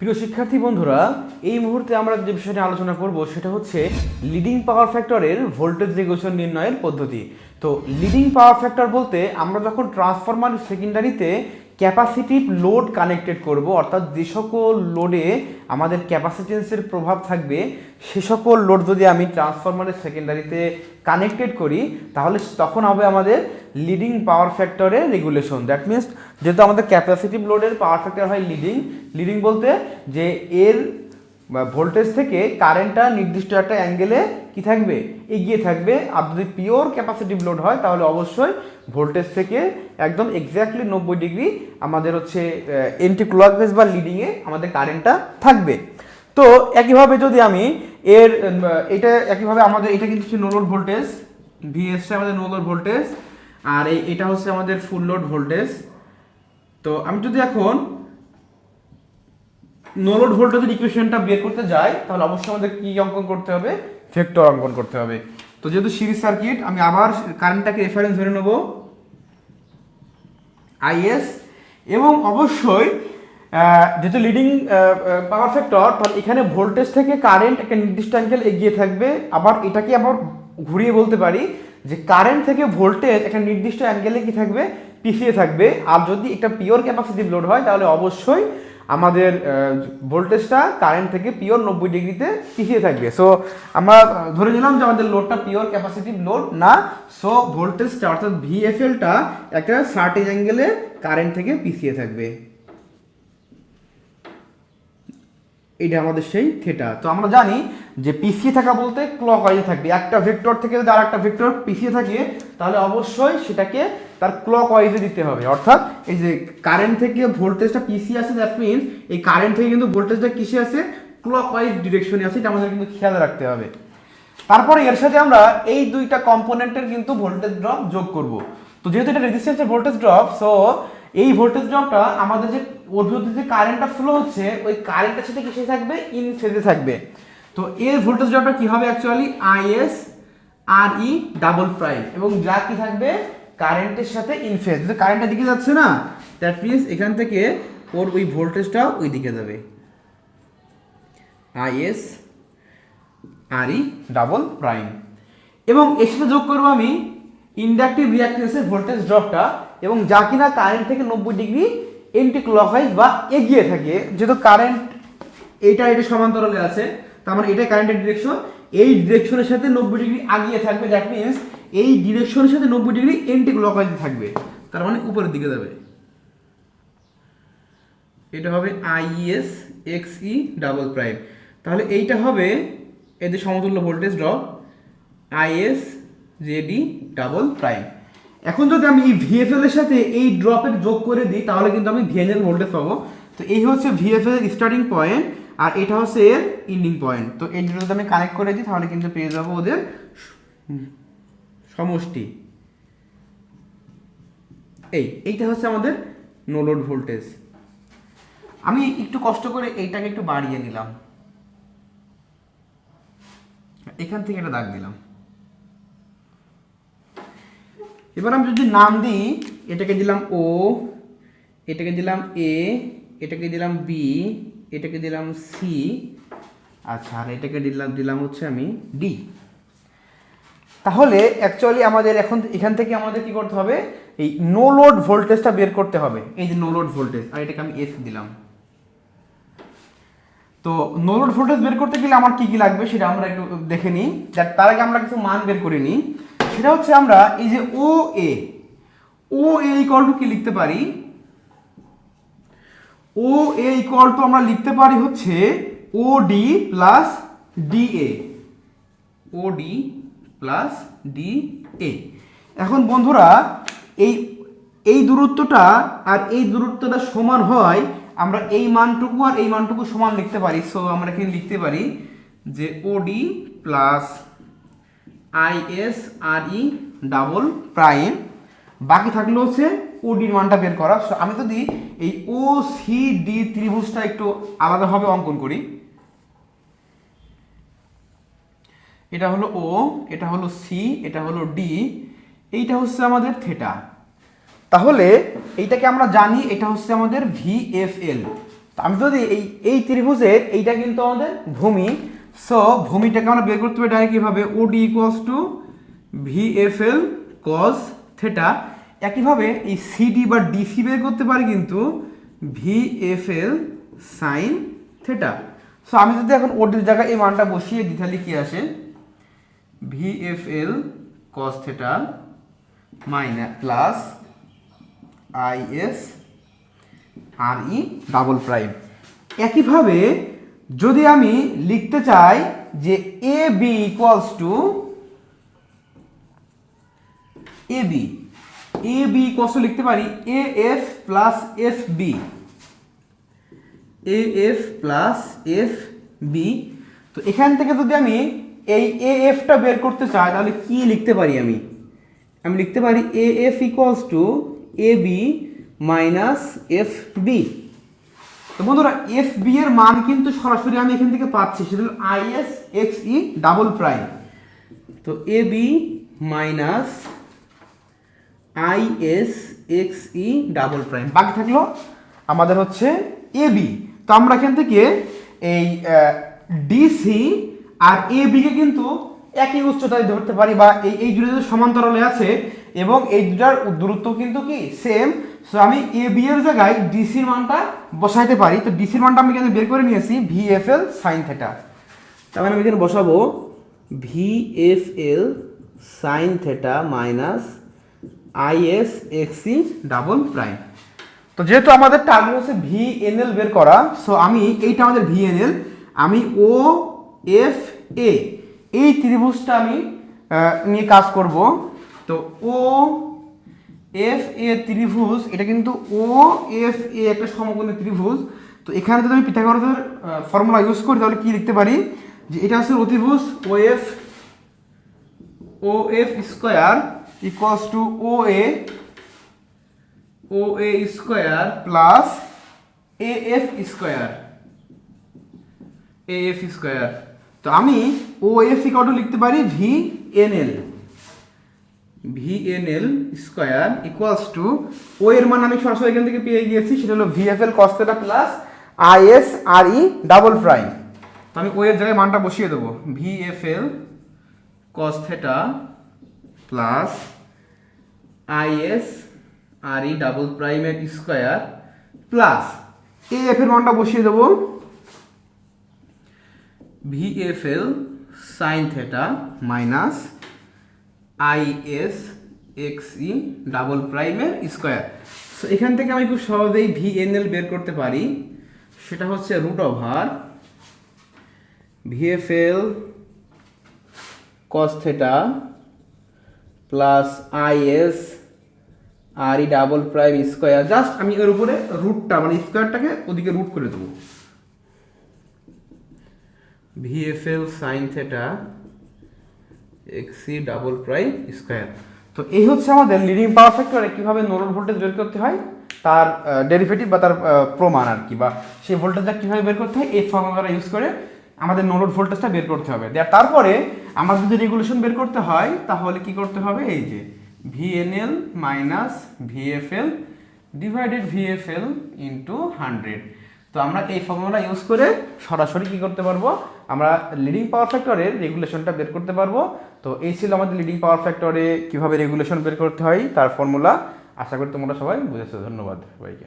প্রিয় শিক্ষার্থী বন্ধুরা, এই মুহূর্তে আমরা যে বিষয়টি আলোচনা করব সেটা হচ্ছে লিডিং পাওয়ার ফ্যাক্টরের ভোল্টেজ রেগুলেশন নির্ণয়ের পদ্ধতি। তো লিডিং পাওয়ার ফ্যাক্টর বলতে আমরা যখন ট্রান্সফরমার সেকেন্ডারিতে ক্যাপাসিটিভ লোড কানেক্টেড করব, অর্থাৎ যে সকল লোডে আমাদের ক্যাপাসিটেন্সের প্রভাব থাকবে সে সকল লোড যদি আমি ট্রান্সফরমারের সেকেন্ডারিতে কানেক্টেড করি তাহলে তখন হবে আমাদের লিডিং পাওয়ার ফ্যাক্টরের রেগুলেশন। দ্যাট মিনস যেহেতু আমাদের ক্যাপাসিটিভ লোডের পাওয়ার ফ্যাক্টর হয় লিডিং বলতে যে এর ভোল্টেজ থেকে কারেন্টটা নির্দিষ্ট একটা অ্যাঙ্গেলে কি থাকবে, এগিয়ে থাকবে। আর যদি পিওর ক্যাপাসিটিভ লোড হয় তাহলে অবশ্যই ভোল্টেজ থেকে একদম এক্স্যাক্টলি 90 ডিগ্রি আমাদের হচ্ছে এন্টি ক্লকওয়াইজ বা লিডিংয়ে আমাদের কারেন্টটা থাকবে। তো একইভাবে যদি আমি এটা একইভাবে আমাদের এটা কিন্তু নো লোড ভোল্টেজ, ভিএসটা আমাদের নো লোড ভোল্টেজ, আর এটা হচ্ছে আমাদের ফুল লোড ভোল্টেজ। তো আমি যদি এখন নো লোড ভোল্টেজের ইকুয়েশনটা বের করতে যাই তাহলে অবশ্যই আমাদের কি অঙ্কন করতে হবে, ভেক্টর অঙ্কন করতে হবে। তো যেহেতু সিরিজ সার্কিট, আমি আবার কারেন্টটাকে রেফারেন্স ধরে নেব আইএস, এবং অবশ্যই যেহেতু লিডিং পাওয়ার ফ্যাক্টর তাহলে এখানে ভোল্টেজ থেকে কারেন্ট একটা নির্দিষ্ট অ্যাঙ্গেল এগিয়ে থাকবে। আবার এটাকে আবার ঘুরিয়ে বলতে পারি যে কারেন্ট থেকে ভোল্টেজ একটা নির্দিষ্ট অ্যাঙ্গেলে কি থাকবে, পিছিয়ে থাকবে। আর যদি একটা পিওর ক্যাপাসিটিভ লোড হয় তাহলে অবশ্যই আমাদের ভোল্টেজটা কারেন্ট থেকে পিওর 90 ডিগ্রিতে পিছিয়ে থাকবে। সো আমরা ধরে নিলাম যে আমাদের লোডটা পিওর ক্যাপাসিটিভ লোড না, সো ভোল্টেজটা অর্থাৎ ভিএফএলটা একটা সার্টেন অ্যাঙ্গেলে কারেন্ট থেকে পিছিয়ে থাকবে। এটা আমাদের সেই থিটা। তো আমরা জানি যে পিছিয়ে থাকা বলতে ক্লকওয়াইজে থাকবে। একটা ভেক্টর থেকে যদি আরেকটা ভেক্টর পিছিয়ে থাকে তাহলে অবশ্যই সেটাকে তার ক্লকওয়াইজে দিতে হবে। অর্থাৎ এই যে কারেন্ট থেকে ভোল্টেজটা পিছিয়ে আছে, দ্যাট মিনস এই কারেন্ট থেকে কিন্তু ভোল্টেজটা কিসে আছে, ক্লকওয়াইজ ডিরেকশনে আছে। এটা আমাদের কিন্তু খেয়াল রাখতে হবে। তারপরে এর সাথে আমরা এই দুইটা কম্পোনেন্টের কিন্তু ভোল্টেজ ড্রপ যোগ করব। তো যেহেতু এটা রেজিস্ট্যান্সের ভোল্টেজ ড্রপ, সো এই ভোল্টেজ ড্রপটা আমাদের যে ওর ভিতরে যে কারেন্টটা ফ্লো হচ্ছে ওই কারেন্টের সাথে কিসে থাকবে, ইন ফেজে থাকবে। তো এর ভোল্টেজ ড্রপটা কি হবে, actually IS R E double prime, এবং যা কি থাকবে কারেন্টের সাথে ইন ফেজ। যদি কারেন্টের দিকে যাচ্ছে না, দ্যাট মিনস এখান থেকে ওর ওই ভোল্টেজটাও ওই দিকে যাবে, IS R E double prime. এবং এর সাথে যোগ করবো আমি ইন্ডাকটিভ রিঅ্যাক্ট্যান্সের ভোল্টেজ ড্রপটা, এবং যা কিনা কারেন্ট থেকে 90 ডিগ্রি এন্টি ক্লকওয়াইজ বা এগিয়ে থাকে। যেহেতু কারেন্ট এটা সমান্তরালে আছে, তার মানে এটাই কারেন্টের ডিরেকশন, এই ডিরেকশনের সাথে 90 ডিগ্রি আগিয়ে থাকবে। দ্যাট মিনস এই ডিরেকশনের সাথে 90 ডিগ্রি এন্টি ক্লকওয়াইজে থাকবে, তার মানে উপরের দিকে যাবে। এটা হবে is X E double prime. তাহলে এইটা হবে এদের সমতুল্য voltage drop is JD double prime. এখন যদি আমি এই ভিএফএল এর সাথে এই ড্রপের যোগ করে দিই তাহলে কিন্তু আমি ভিএনএল ভোল্টেজ পাবো। তো এই হচ্ছে ভিএফএল এর স্টার্টিং পয়েন্ট, আর এটা হচ্ছে এর এন্ডিং পয়েন্ট। তো এই দুটো যদি আমি কানেক্ট করে দিই তাহলে কিন্তু পেয়ে যাবো ওদের সমষ্টি। এইটা হচ্ছে আমাদের নো লোড ভোল্টেজ। আমি একটু কষ্ট করে এইটাকে একটু বাড়িয়ে নিলাম, এখান থেকে একটা দাগ দিলাম। এবার আমি যদি নাম দিই, এটাকে দিলাম ও, এটাকে দিলাম এ, এটাকে দিলাম বি, এটাকে দিলাম সি, আচ্ছা, আর এটাকে দিলাম হচ্ছে আমি ডি। তাহলে অ্যাকচুয়ালি আমাদের এখান থেকে আমাদের কি করতে হবে, এই নো লোড ভোল্টেজটা বের করতে হবে। এই যে নো লোড ভোল্টেজ, আর এটাকে আমি এস দিলাম। তো নো লোড ভোল্টেজ বের করতে গেলে আমার কি কি লাগবে সেটা আমরা একটু দেখে নিই। তার আগে আমরা কিছু মান বের করে নিই। সেটা হচ্ছে আমরা এই যে ও এ ইকুয়াল টু কি লিখতে পারি, ও এ ইকুয়াল টু আমরা লিখতে পারি হচ্ছে O D plus D A, O D plus D A. এখন বন্ধুরা এই দূরত্বটা আর এই দূরত্বটা সমান হয়, আমরা এই মানটুকু আর এই মানটুকু সমান লিখতে পারি। সো আমরা এখানে লিখতে পারি যে O D plus IS R E double prime, বাকি থাকলো হচ্ছে ওডির মানটা বের করা। সো আমি যদি এই ও সি ডি ত্রিভুজটা একটু আলাদাভাবে অঙ্কন করি, এটা হলো ও, এটা হলো সি, এটা হলো ডি, এইটা হচ্ছে আমাদের থিটা। তাহলে এইটাকে আমরা জানি এটা হচ্ছে আমাদের ভিএফএল। তো আমি যদি এই ত্রিভুজের এইটা কিন্তু আমাদের ভূমি, সো ভূমিটাকে আমরা বের করতে পারি ডাইরেক্ট এভাবে ওডি ইকুয়ালস টু ভিএফএল কস থেটা। একইভাবে এই সিডি বা ডিসি বের করতে পারি কিন্তু ভিএফএল সাইন থেটা। সো আমি যদি এখন ওডির জায়গায় এই মানটা বসিয়ে দিই তাহলে কি আসে, VFL cos theta minus plus IS R E double prime. একইভাবে যদি আমি লিখতে চাই যে A B equals to A B equals to লিখতে পারি A F plus F B, A F plus F B. তো এখান থেকে যদি আমি এই এ এফটা বের করতে চাই তাহলে কি লিখতে পারি, আমি লিখতে পারি A F equals to A B minus F B. তো বন্ধুরা এফ বি এর মান কিন্তু সরাসরি আমি এখান থেকে পাচ্ছি, সেটা হলো IS X E double prime. তো A B minus IS X E double prime, বাকি থাকলো আমাদের হচ্ছে এ বি। তো আমরা এখান থেকে এই ডিসি আর এ বিকে কিন্তু একই উচ্চতায় ধরতে পারি, বা এই দুটো সমান্তরালে আছে এবং এই দুটার দূরত্ব কিন্তু কি সেম। সো আমি এ বি এর জায়গায় ডিসির মানটা বসাইতে পারি। তো ডিসির মানটা আমি কিন্তু বের করে নিয়েছি ভিএফএল সাইন থেটা। তার মানে আমি এখানে বসাবো VFL sine theta minus IS X E double prime. তো যেহেতু আমাদের টার্গেট হচ্ছে ভিএনএল বের করা, সো আমি এইটা আমাদের ভিএনএল, আমি ও এফ এ এই ত্রিভুজটা আমি নিয়ে কাজ করব। তো ও এফ এ ত্রিভুজ, এটা কিন্তু ও এফ এ একটা সমকোণী ত্রিভুজ। তো এখানে যদি আমি পিথাগোরাসের ফর্মুলা ইউজ করি তাহলে কি লিখতে পারি, যে এটা হচ্ছে অতিভুজ O F square equals to O A square plus A F square. তো আমি ও এফ ইকুয়াল টু লিখতে পারি VNL square equals to O এর মান আমি সরাসরি এখান থেকে পেয়ে গিয়েছি, সেটা হলো VFL cos theta plus IS R E double prime. তো আমি ও এর জায়গায় মানটা বসিয়ে দেবো, VFL cos theta plus IS R E double প্রাইমের স্কোয়ার প্লাস এ এফ এর মানটা বসিয়ে দেবো VFL sine theta minus IS X E double প্রাইমের স্কোয়ার। সো এখান থেকে আমি খুব সহজেই ভিএনএল বের করতে পারি, সেটা হচ্ছে root over VFL cos theta plus IS R E double prime square. Just আমি এর উপরে রুটটা মানে স্কোয়ারটাকে ওদিকে রুট করে দেবো, VFL sine theta X E double prime square. তো এই হচ্ছে আমাদের লিডিং পাওয়ার ফ্যাক্টরে কীভাবে নো লোড ভোল্টেজ বের করতে হয় তার ডেরিভেটিভ বা তার প্রমাণ আর কি, বা সেই ভোল্টেজটা কীভাবে বের করতে হয় এই ফর্মুলাটা ইউজ করে আমাদের নো লোড ভোল্টেজটা বের করতে হবে। তারপরে আমার যদি রেগুলেশন বের করতে হয় তাহলে কি করতে হবে, এই যে ভিএনএল মাইনাস ভিএফএল ডিভাইডেড ভিএফএল ইন্টু 100। তো আমরা এই ফর্মুলা ইউজ করে সরাসরি কি করতে পারবো, আমরা লিডিং পাওয়ার ফ্যাক্টরের রেগুলেশনটা বের করতে পারবো। তো এই ছিল আমাদের লিডিং পাওয়ার ফ্যাক্টরে কীভাবে রেগুলেশন বের করতে হয় তার ফর্মুলা। আশা করি তোমরা সবাই বুঝেছো। ধন্যবাদ সবাইকে।